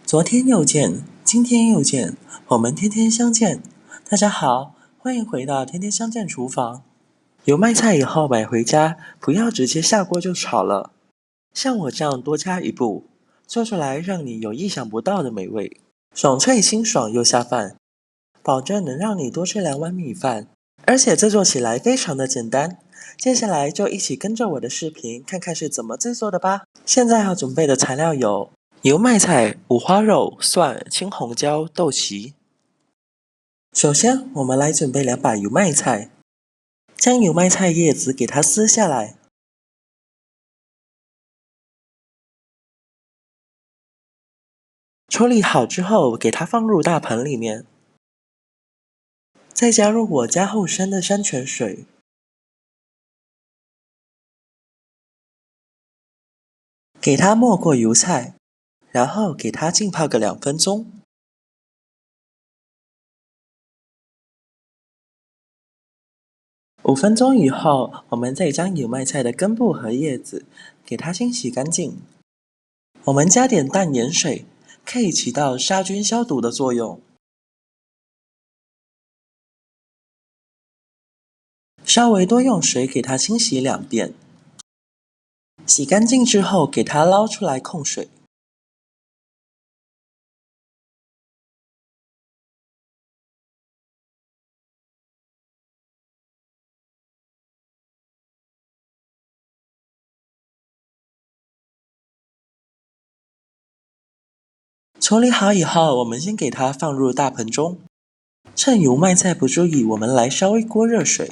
昨天又见，今天又见，我们天天相见。大家好，欢迎回到天天相见厨房。有卖菜以后买回家，不要直接下锅就炒了，像我这样多加一步，做出来让你有意想不到的美味，爽脆清爽又下饭，保证能让你多吃2碗米饭。而且制作起来非常的简单，接下来就一起跟着我的视频看看是怎么制作的吧。现在要准备的材料有油麦菜、五花肉、蒜、青红椒、豆豉。首先，我们来准备2把油麦菜，将油麦菜叶子给它撕下来，处理好之后，给它放入大盆里面，再加入我家后生的山泉水，给它没过油菜，然后给它浸泡个2分钟。5分钟以后，我们再将油麦菜的根部和叶子给它清洗干净。我们加点淡盐水，可以起到杀菌消毒的作用。稍微多用水给它清洗2遍。洗干净之后，给它捞出来控水。处理好以后，我们先给它放入大盆中。趁油麦菜不注意，我们来烧一锅热水，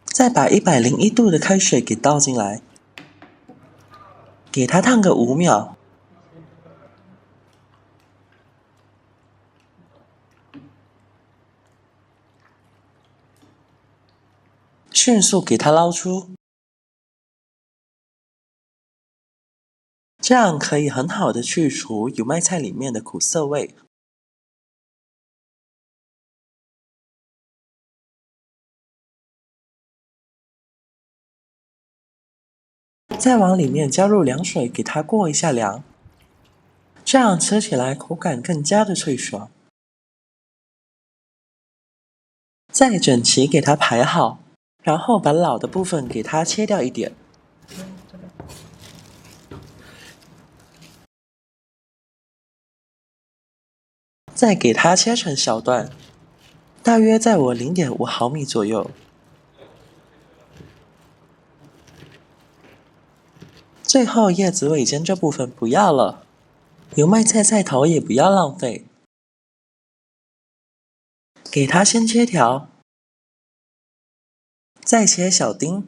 再把101度的开水给倒进来，给它烫个5秒。迅速给它捞出，这样可以很好的去除油麦菜里面的苦涩味。再往里面加入凉水，给它过一下凉，这样吃起来口感更加的脆爽。再整齐给它排好，然后把老的部分给它切掉一点。再给它切成小段，大约在我0.5毫米左右。最后叶子尾尖这部分不要了，油麦菜菜头也不要浪费，给它先切条，再切小丁。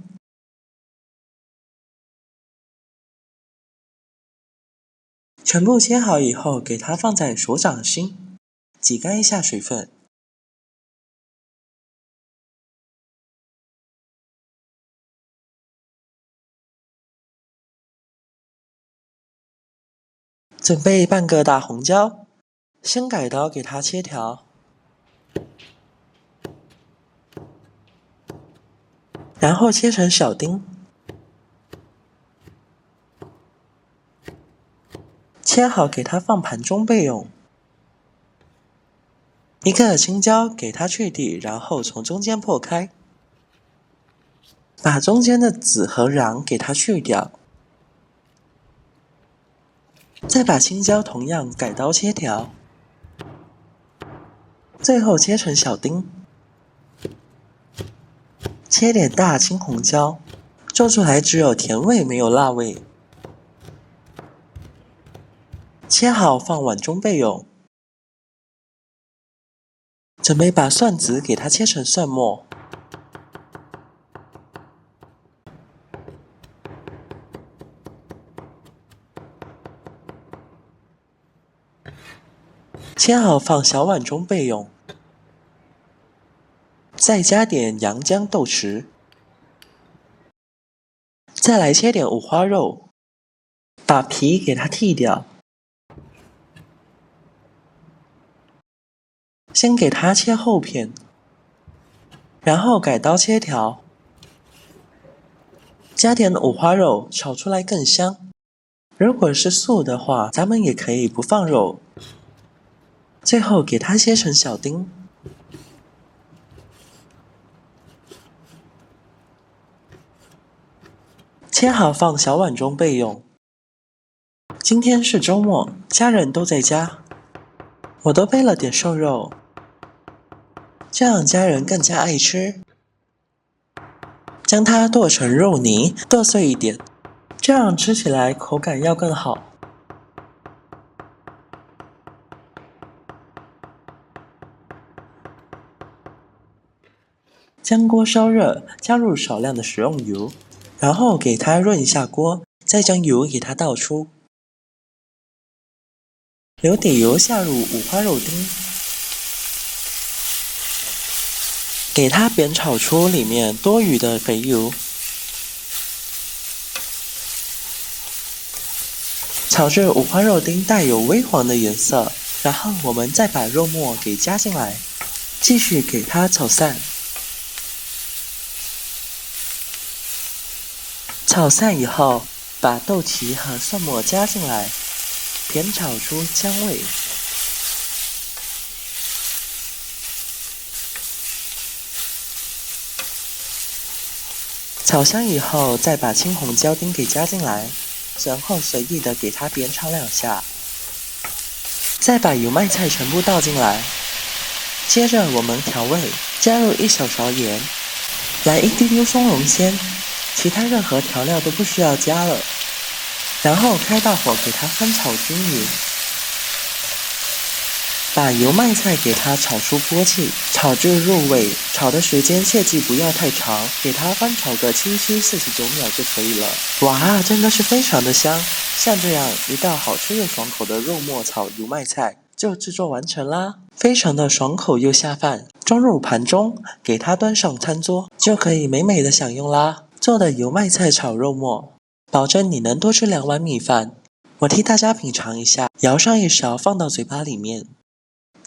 全部切好以后，给它放在手掌心，挤干一下水分。准备半个大红椒，先改刀给它切条，然后切成小丁。切好给它放盘中备用。1个青椒给它去蒂，然后从中间破开，把中间的籽和瓤给它去掉。再把青椒同样改刀切条，最后切成小丁。切点大青红椒，做出来只有甜味没有辣味。切好放碗中备用。准备把蒜籽给它切成蒜末，切好放小碗中备用。再加点洋姜豆豉，再来切点五花肉，把皮给它剔掉，先给它切厚片，然后改刀切条，加点五花肉炒出来更香。如果是素的话，咱们也可以不放肉。最后给它切成小丁，切好放小碗中备用。今天是周末，家人都在家，我都备了点瘦肉，这样家人更加爱吃。将它剁成肉泥，剁碎一点，这样吃起来口感要更好。将锅烧热，加入少量的食用油，然后给它润一下锅，再将油给它倒出。留点油下入五花肉丁，给它煸炒出里面多余的肥油。炒至五花肉丁带有微黄的颜色，然后我们再把肉末给加进来，继续给它炒散。炒散以后，把豆豉和蒜末加进来，煸炒出香味。炒香以后，再把青红椒丁给加进来，然后随意的给它煸炒2下。再把油麦菜全部倒进来，接着我们调味，加入1小勺盐，来一滴滴松茸鲜。其他任何调料都不需要加了，然后开大火给它翻炒均匀，把油麦菜给它炒出锅气，炒至入味。炒的时间切记不要太长，给它翻炒个749秒就可以了。哇，真的是非常的香！像这样一道好吃又爽口的肉末炒油麦菜就制作完成啦，非常的爽口又下饭。装入盘中，给它端上餐桌，就可以美美的享用啦。做的油麦菜炒肉末，保证你能多吃2碗米饭。我替大家品尝一下，舀上一勺放到嘴巴里面，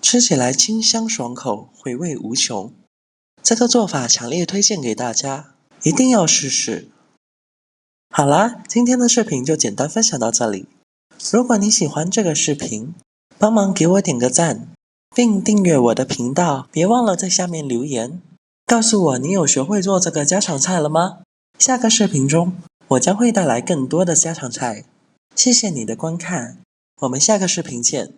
吃起来清香爽口，回味无穷。这个做法强烈推荐给大家，一定要试试。好啦，今天的视频就简单分享到这里。如果你喜欢这个视频，帮忙给我点个赞，并订阅我的频道，别忘了在下面留言，告诉我你有学会做这个家常菜了吗？下个视频中，我将会带来更多的家常菜。谢谢你的观看，我们下个视频见。